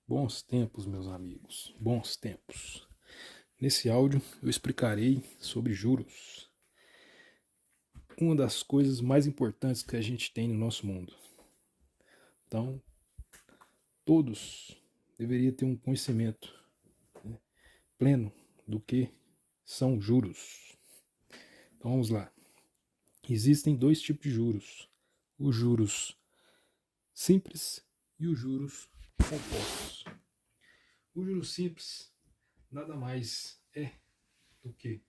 Bons tempos, meus amigos, bons tempos. Nesse áudio eu explicarei sobre juros, uma das coisas mais importantes que a gente tem no nosso mundo. Então, todos deveriam ter um conhecimento, né, pleno do que são juros. Então vamos lá. Existem dois tipos de juros: os juros simples e os juros compostos. O juros simples nada mais é do que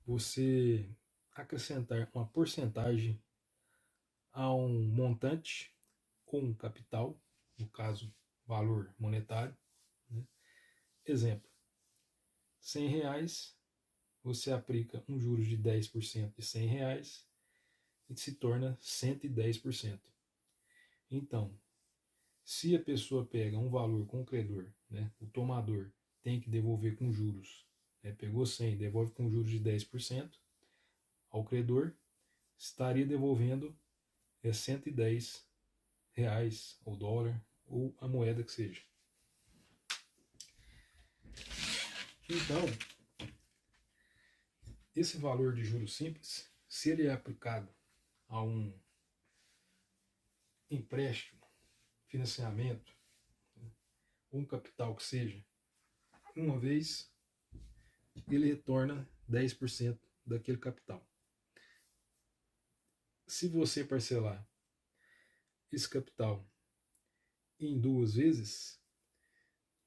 você acrescentar uma porcentagem a um montante ou um capital, no caso, valor monetário, né? Exemplo, R$ 100, você aplica um juros de 10% de R$ 100 e se torna 110%. Então, se a pessoa pega um valor com o credor, né, o tomador tem que devolver com juros, né, pegou 100, devolve com juros de 10% ao credor, estaria devolvendo R$ 110 ou dólar ou a moeda que seja. Então, esse valor de juros simples, se ele é aplicado a um empréstimo, financiamento, ou um capital que seja, uma vez, ele retorna 10% daquele capital. Se você parcelar esse capital em 2 vezes,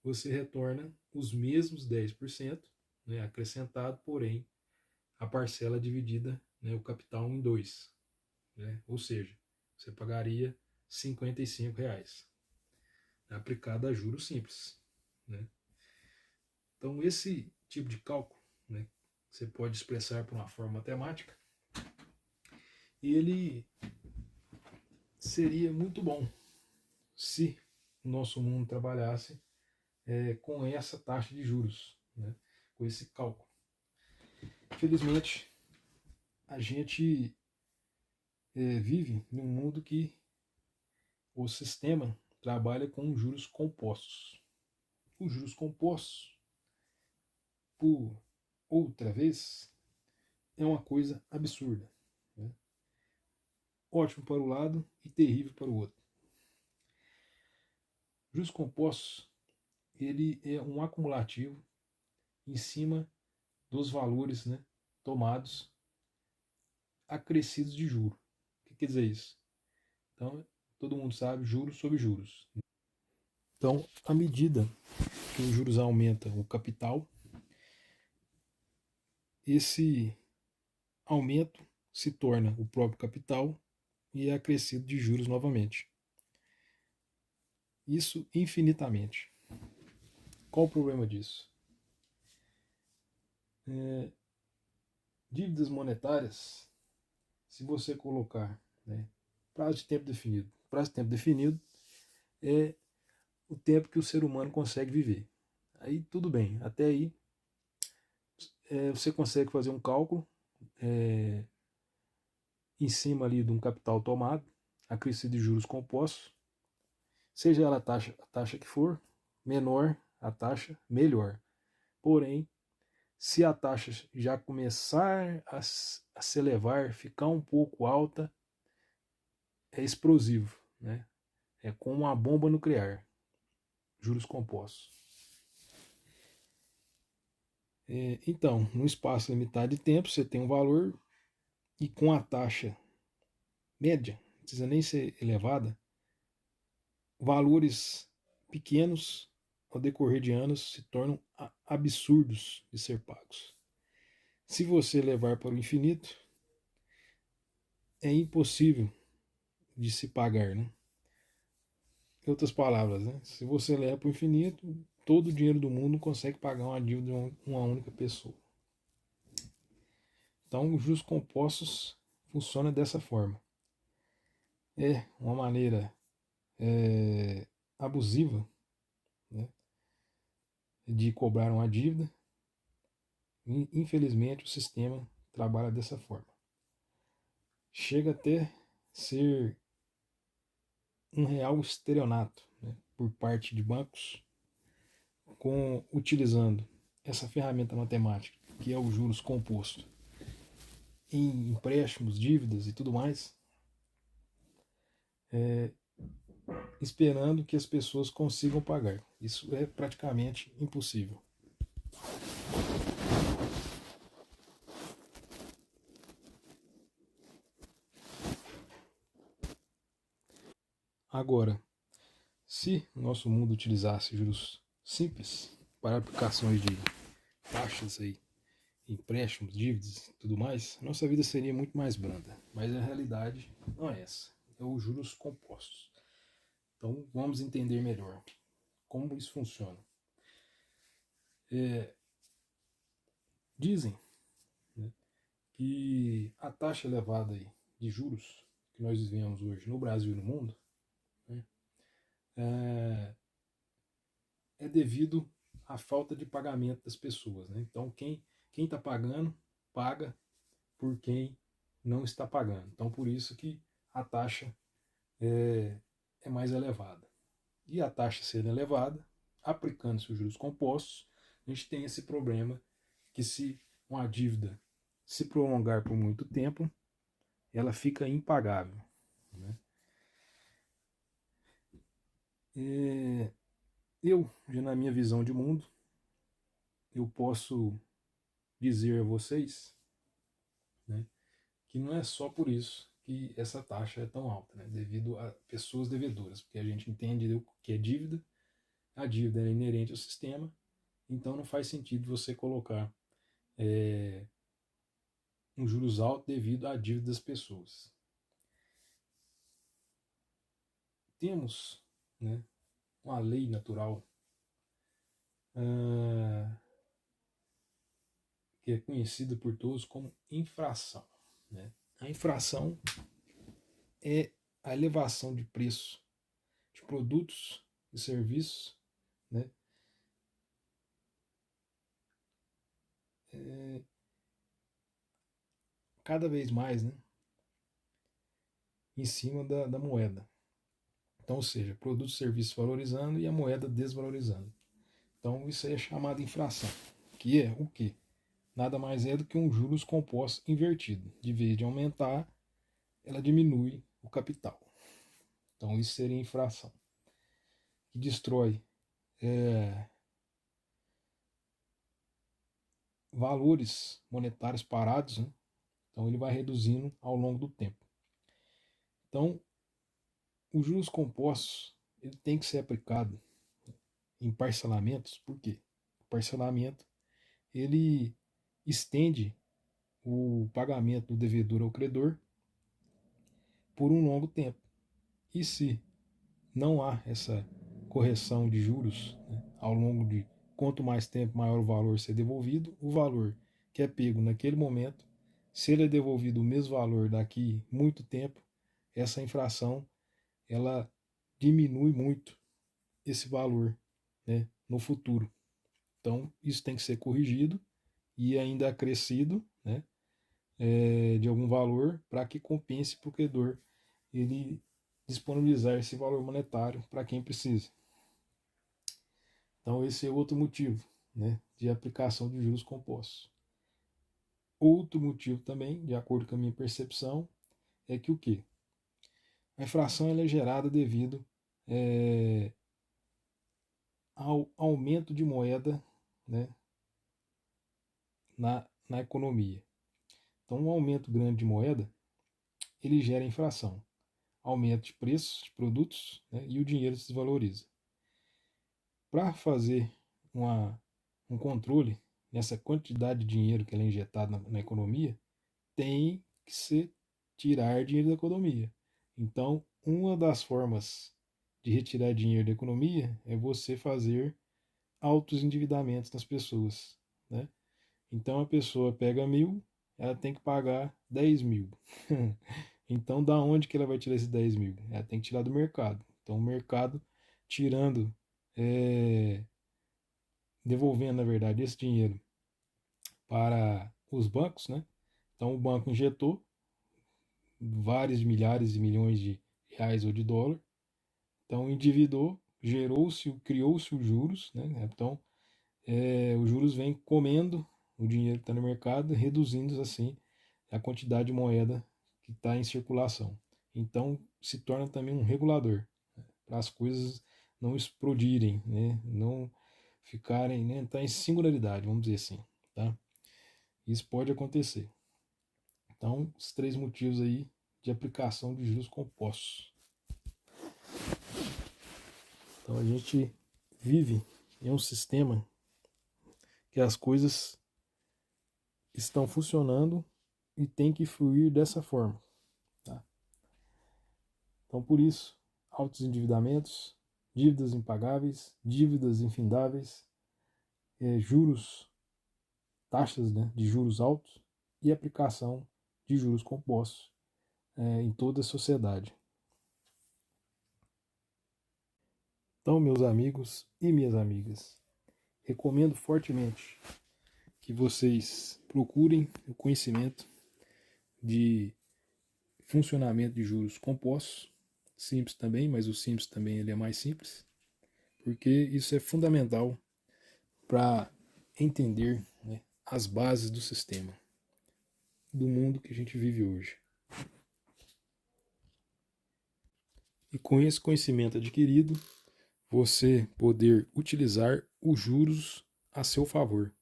você retorna os mesmos 10%, né, acrescentado, porém, a parcela dividida, né, o capital em 2. Né? Ou seja, você pagaria R$ 55, aplicado a juros simples. Né? Então, esse tipo de cálculo, né, você pode expressar por uma forma matemática, e ele seria muito bom se o nosso mundo trabalhasse com essa taxa de juros, né, com esse cálculo. Infelizmente, a gente vive num mundo que o sistema trabalha com juros compostos. Os juros compostos, por outra vez, é uma coisa absurda. Né? Ótimo para um lado e terrível para o outro. Juros compostos, ele é um acumulativo em cima dos valores, né, tomados acrescidos de juro. O que quer dizer isso? Então, todo mundo sabe, juros sobre juros. Então, à medida que os juros aumentam o capital, esse aumento se torna o próprio capital e é acrescido de juros novamente. Isso infinitamente. Qual o problema disso? Dívidas monetárias, se você colocar, né, prazo de tempo definido. Prazo de tempo definido é o tempo que o ser humano consegue viver. Aí tudo bem, até aí você consegue fazer um cálculo em cima ali de um capital tomado, acrescido de juros compostos, seja ela a taxa que for, menor a taxa, melhor. Porém, se a taxa já começar a se elevar, ficar um pouco alta, é explosivo, né? É como uma bomba nuclear, juros compostos. Então, no espaço limitado de tempo, você tem um valor e com a taxa média, não precisa nem ser elevada, valores pequenos ao decorrer de anos se tornam absurdos de ser pagos. Se você levar para o infinito, é impossível de se pagar, né? Em outras palavras, né? Se você leva para o infinito, todo o dinheiro do mundo não consegue pagar uma dívida de uma única pessoa. Então, os juros compostos funcionam dessa forma. É uma maneira abusiva, né, de cobrar uma dívida. Infelizmente, o sistema trabalha dessa forma. Chega até ser um real estelionato, né? por parte de bancos, utilizando essa ferramenta matemática, que é o juros composto, em empréstimos, dívidas e tudo mais, esperando que as pessoas consigam pagar. Isso é praticamente impossível. Agora, se o nosso mundo utilizasse juros simples para aplicações de taxas aí, empréstimos, dívidas e tudo mais, nossa vida seria muito mais branda. Mas a realidade não é essa. É os juros compostos. Então vamos entender melhor como isso funciona. Dizem, né, que a taxa elevada aí de juros que nós vivemos hoje no Brasil e no mundo, né, é devido à falta de pagamento das pessoas. Né? Então quem está pagando, paga por quem não está pagando. Então por isso que a taxa é mais elevada. E a taxa sendo elevada, aplicando-se os juros compostos, a gente tem esse problema que se uma dívida se prolongar por muito tempo, ela fica impagável. Né? Eu, já na minha visão de mundo, eu posso dizer a vocês, né, que não é só por isso que essa taxa é tão alta, né, devido a pessoas devedoras, porque a gente entende o que é dívida, a dívida é inerente ao sistema, então não faz sentido você colocar um juros alto devido à dívida das pessoas. Temos, né, uma lei natural que é conhecida por todos como infração. Né? A infração é a elevação de preço de produtos e serviços, né, cada vez mais, né, em cima da moeda. Então, ou seja, produtos e serviços valorizando e a moeda desvalorizando. Então, isso aí é chamado infração, que é o quê? Nada mais é do que um juros composto invertido. De vez de aumentar, ela diminui o capital. Então, isso seria infração, que destrói valores monetários parados, né? Então ele vai reduzindo ao longo do tempo. Então, os juros compostos ele tem que ser aplicado em parcelamentos, por quê? O parcelamento ele estende o pagamento do devedor ao credor por um longo tempo. E se não há essa correção de juros, né, ao longo de quanto mais tempo, maior o valor ser devolvido, o valor que é pego naquele momento, se ele é devolvido o mesmo valor daqui muito tempo, essa infração ela diminui muito esse valor, né, no futuro. Então isso tem que ser corrigido e ainda acrescido, né, de algum valor para que compense para o credor ele disponibilizar esse valor monetário para quem precisa. Então esse é outro motivo, né, de aplicação de juros compostos. Outro motivo também, de acordo com a minha percepção, é que o quê? A inflação ela é gerada devido ao aumento de moeda, né, na economia. Então um aumento grande de moeda, ele gera inflação. Aumento de preços de produtos, né, e o dinheiro se desvaloriza. Para fazer um controle nessa quantidade de dinheiro que é injetada na economia, tem que se tirar dinheiro da economia. Então, uma das formas de retirar dinheiro da economia é você fazer altos endividamentos das pessoas. Né? Então, a pessoa pega 1.000, ela tem que pagar 10.000. Então, da onde que ela vai tirar esses 10.000? Ela tem que tirar do mercado. Então, o mercado tirando, devolvendo, na verdade, esse dinheiro para os bancos, né? Então, o banco injetou vários milhares e milhões de reais ou de dólar, então endividou, criou-se os juros, né? Então, os juros vêm comendo o dinheiro que está no mercado, reduzindo assim a quantidade de moeda que está em circulação. Então, se torna também um regulador, né, para as coisas não explodirem, né? Não ficarem, né? Tá em singularidade, vamos dizer assim, tá? Isso pode acontecer. Então, os três motivos aí de aplicação de juros compostos. Então, a gente vive em um sistema que as coisas estão funcionando e tem que fluir dessa forma, tá? Então, por isso, altos endividamentos, dívidas impagáveis, dívidas infindáveis, juros, taxas, né, de juros altos e aplicação de juros compostos em toda a sociedade. Então, meus amigos e minhas amigas, recomendo fortemente que vocês procurem o conhecimento de funcionamento de juros compostos, simples também, mas o simples também ele é mais simples, porque isso é fundamental para entender, né, as bases do sistema, do mundo que a gente vive hoje. E com esse conhecimento adquirido, você poder utilizar os juros a seu favor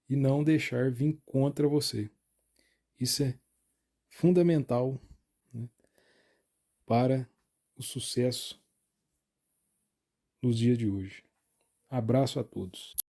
e não deixar vir contra você. Isso é fundamental, né, para o sucesso nos dias de hoje. Abraço a todos.